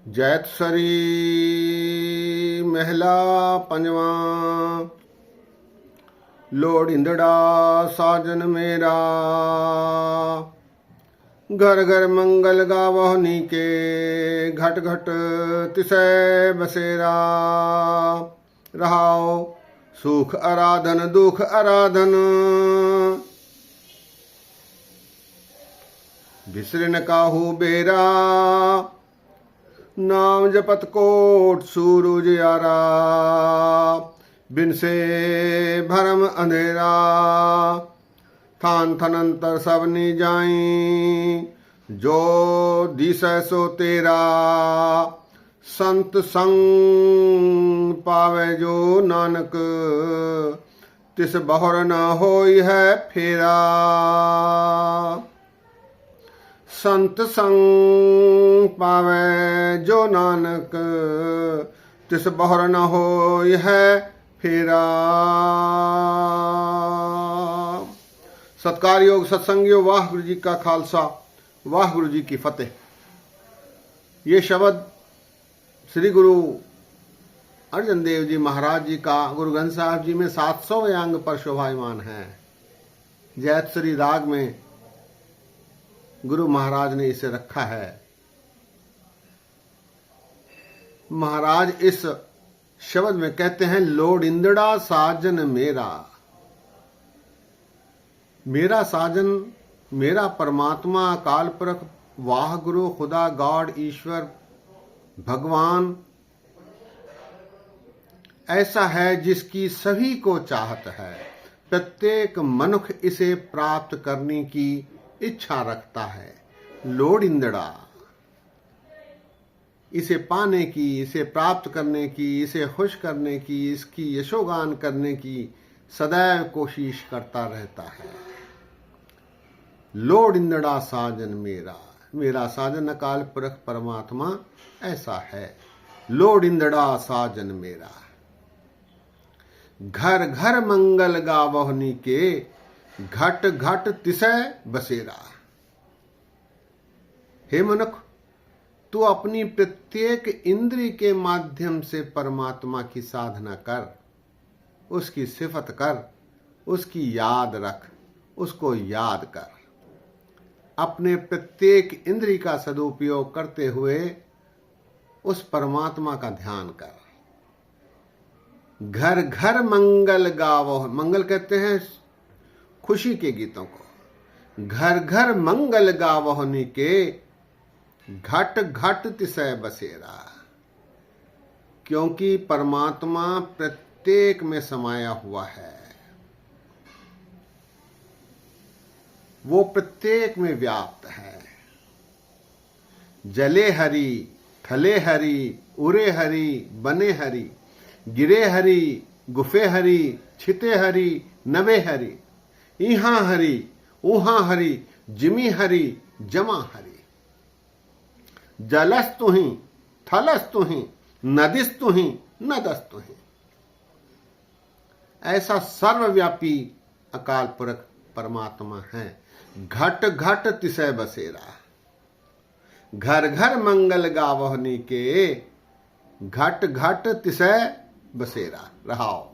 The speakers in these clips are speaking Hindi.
जैतसरी महला पंजवा। लोड़िंदड़ा साजन मेरा, घर घर मंगल गावह नीके, घट घट तिसै बसेरा। रहाओ सुख आराधन दुख आराधन, बिसरिन काहू बेरा। नाम जपत कोट सूर उजियारा, बिन से भरम अंधेरा। थान थनंतर सब नी जाई, जो दिसै सो तेरा। संत संग पावे जो नानक, तिस बहुर न होई है फेरा। संत संग पावे जो नानक, तिस बहुर न होई है फेरा। सत्कार योग सत्संगियों, वाह गुरु जी का खालसा, वाह गुरु जी की फतेह। ये शब्द श्री गुरु अर्जन देव जी महाराज जी का गुरु ग्रंथ साहब जी में 700वें अंग पर शोभायमान है। जैतसरी राग में गुरु महाराज ने इसे रखा है। महाराज इस शब्द में कहते हैं, लोड़िंदड़ा साजन मेरा। मेरा साजन, मेरा परमात्मा, अकाल पुरख, वाह गुरु, खुदा, गॉड, ईश्वर, भगवान ऐसा है जिसकी सभी को चाहत है। प्रत्येक मनुष्य इसे प्राप्त करने की इच्छा रखता है। लोड़िंदड़ा, इसे पाने की, इसे प्राप्त करने की, इसे खुश करने की, इसकी यशोगान करने की सदैव कोशिश करता रहता है। लोड़िंदड़ा साजन मेरा, मेरा साजन अकाल पुरख परमात्मा ऐसा है। लोड़िंदड़ा साजन मेरा, घर घर मंगल गावह नीके, घट घट तिसै बसेरा। हे मनुष्य, तू अपनी प्रत्येक इंद्री के माध्यम से परमात्मा की साधना कर, उसकी सिफत कर, उसकी याद रख, उसको याद कर। अपने प्रत्येक इंद्री का सदुपयोग करते हुए उस परमात्मा का ध्यान कर। घर घर मंगल गावो, मंगल कहते हैं खुशी के गीतों को। घर घर मंगल गावह नीके, घट घट तिसै बसेरा। क्योंकि परमात्मा प्रत्येक में समाया हुआ है, वो प्रत्येक में व्याप्त है। जले हरि, थले हरि, उरे हरि, बने हरि, गिरे हरि, गुफे हरि, छिते हरि, नवे हरि। इहां हरि, उहां हरि, जिमी हरि, जमा हरि। Jealous तुहि, Thales तुहि, नदिस तुहि, नदस तुहि। ऐसा सर्वव्यापी अकाल पुरख परमात्मा है। घट घट तिसै बसेरा, घर घर मंगल गावह नीके, घट घट तिसै बसेरा। रहाओ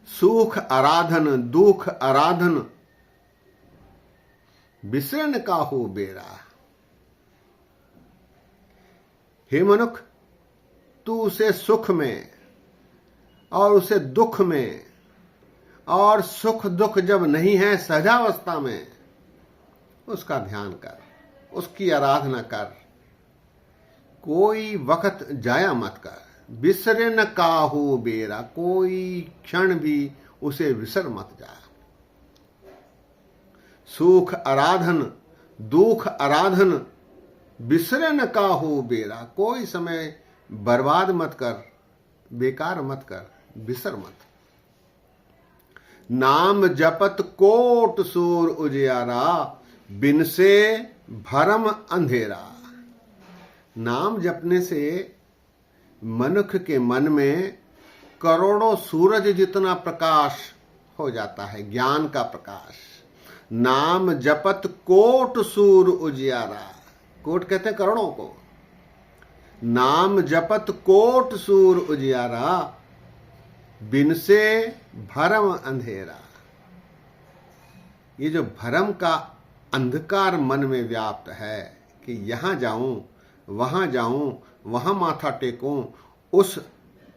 सुख आराधन दुख आराधन, बिसरन काहू बेरा। हे मनुष्य, तू उसे सुख में और उसे दुख में, और सुख दुख जब नहीं है सहजावस्था में, उसका ध्यान कर, उसकी आराधना कर। कोई वक्त जाया मत कर। बिसरन काहू बेरा, कोई क्षण भी उसे विसर मत जा। सुख आराधन दुख आराधन, बिसरन काहू बेरा। कोई समय बर्बाद मत कर, बेकार मत कर, बिसर मत। नाम जपत कोट सूर उजियारा, बिन से भरम अंधेरा। नाम जपने से मनुष्य के मन में करोड़ों सूरज जितना प्रकाश हो जाता है, ज्ञान का प्रकाश। नाम जपत कोट सूर उजियारा। कोट कहते हैं करोड़ों को, नाम जपत कोट सूर उजियारा, बिन से भरम अंधेरा। ये जो भरम का अंधकार मन में व्याप्त है कि यहां जाऊं, वहां माथा टेकूं, उस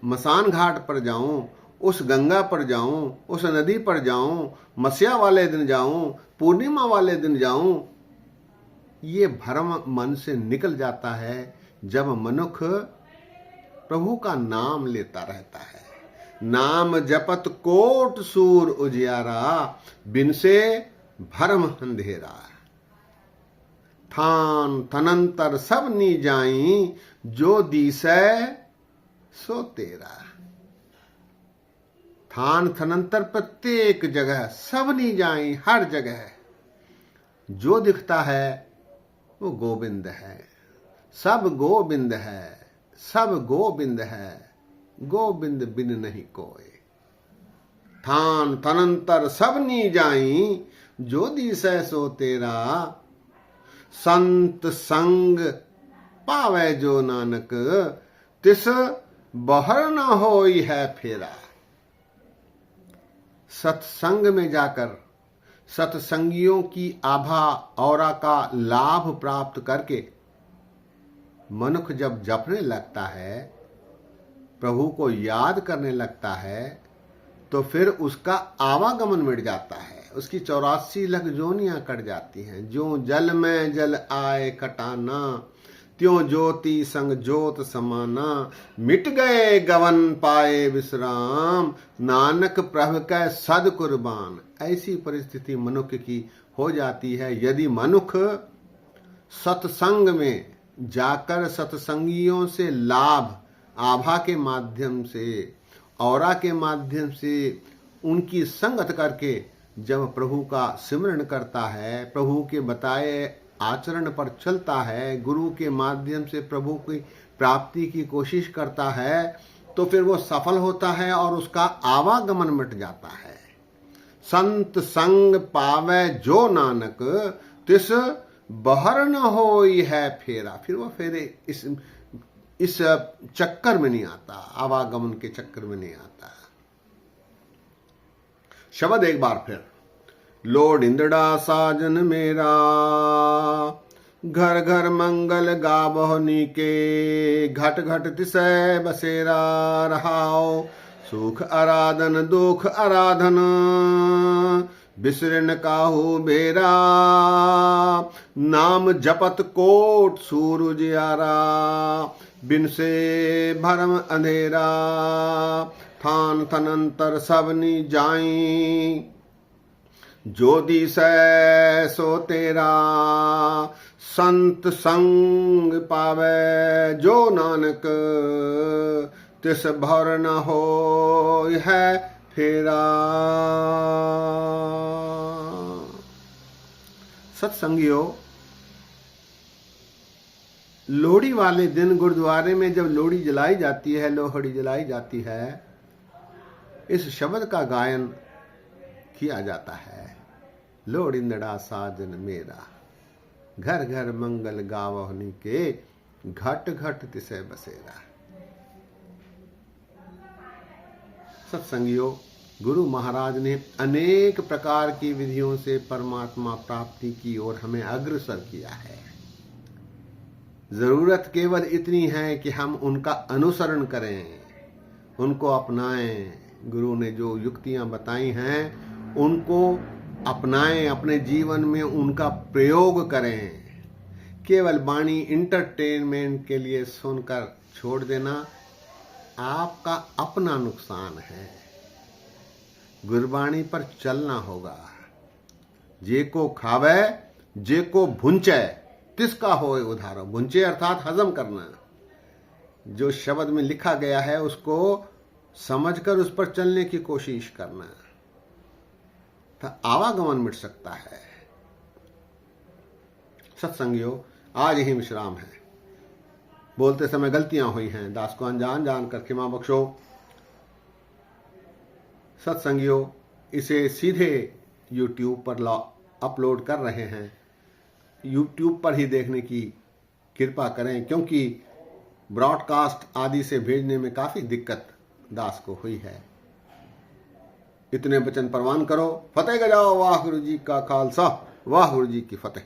मसान घाट पर जाऊं, उस गंगा पर जाऊं, उस नदी पर जाऊं, मस्या वाले दिन जाऊं, पूर्णिमा वाले दिन जाऊं, ये भ्रम मन से निकल जाता है जब मनुष्य प्रभु का नाम लेता रहता है। नाम जपत कोट सूर उजियारा, बिन से भरम अंधेरा। थान थनंतर सब नी जाई, जो दिसै सो तेरा। थान थनंतर प्रत्येक जगह, सब नी जाई, हर जगह जो दिखता है वो गोविंद है। सब गोविंद है, सब गोविंद है, गोविंद बिन नहीं कोई। थान थनंतर सब नी जाई, जो दिसै सो तेरा। संत संग पावै जो नानक, तिस बहर न होई है फेरा। सत्संग में जाकर सत्संगियों की आभा औरा का लाभ प्राप्त करके मनुष्य जब जपने लगता है, प्रभु को याद करने लगता है, तो फिर उसका आवागमन मिट जाता है। उसकी 84 लाख जोनियां कट जाती हैं। जो जल में जल आए कटाना, त्यों ज्योति संग ज्योत समाना। मिट गए गवन पाए विश्राम, नानक प्रभु कै सद कुर्बान। ऐसी परिस्थिति मनुष्य की हो जाती है यदि मनुष्य सत्संग में जाकर सत्संगियों से लाभ आभा के माध्यम से, औरा के माध्यम से उनकी संगत करके जब प्रभु का सिमरण करता है, प्रभु के बताए आचरण पर चलता है, गुरु के माध्यम से प्रभु की प्राप्ति की कोशिश करता है, तो फिर वो सफल होता है और उसका आवागमन मिट जाता है। संत संग पावे जो नानक, तिस बहर न होई है फेरा। फिर वो फेरे इस चक्कर में नहीं आता, आवागमन के चक्कर में नहीं आता। शब्द एक बार फिर। लोड इंद्रडा साजन मेरा, घर घर मंगल गावह नीके। घट घट तिसै बसेरा, रहाओ सुख आराधन दुख आराधन। बिसरन काहू बेरा, नाम जपत कोट सूरज यारा। बिन से भरम अंधेरा, थान थनंतर सबनी जाई। जो दिसै सो तेरा, संत संग पावे जो नानक। तिस भर न हो है फेरा। सत्संगियों, लोहड़ी वाले दिन गुरुद्वारे में जब लोहड़ी जलाई जाती है, लोहड़ी जलाई जाती है, इस शब्द का गायन किया जाता है। लोड़िंदड़ा साजन मेरा, घर घर मंगल गावहनी के। घट घट तिसै बसेरा। सत्संगियों, गुरु महाराज ने अनेक प्रकार की विधियों से परमात्मा प्राप्ति की ओर हमें अग्रसर किया है। जरूरत केवल इतनी है कि हम उनका अनुसरण करें, उनको अपनाएं। गुरु ने जो युक्तियां बताई हैं उनको अपनाएं, अपने जीवन में उनका प्रयोग करें। केवल वाणी इंटरटेनमेंट के लिए सुनकर छोड़ देना आपका अपना नुकसान है। गुरबाणी पर चलना होगा। जे को खावे जे को भुंचे, तिसका होए उधारो। भुंचे अर्थात हजम करना। जो शब्द में लिखा गया है उसको समझकर उस पर चलने की कोशिश करना, तो आवागमन मिट सकता है। सत्संगियों, आज ही विश्राम है। बोलते समय गलतियां हुई हैं, दास को अनजान जानकर क्षमा बख्शो। सत्संगियों, इसे सीधे YouTube पर अपलोड कर रहे हैं। YouTube पर ही देखने की कृपा करें, क्योंकि ब्रॉडकास्ट आदि से भेजने में काफी दिक्कत दास को हुई है। इतने वचन प्रवान करो। फतेह गजाओ। वाहिगुरु जी का खालसा, वाहिगुरु जी की फतेह।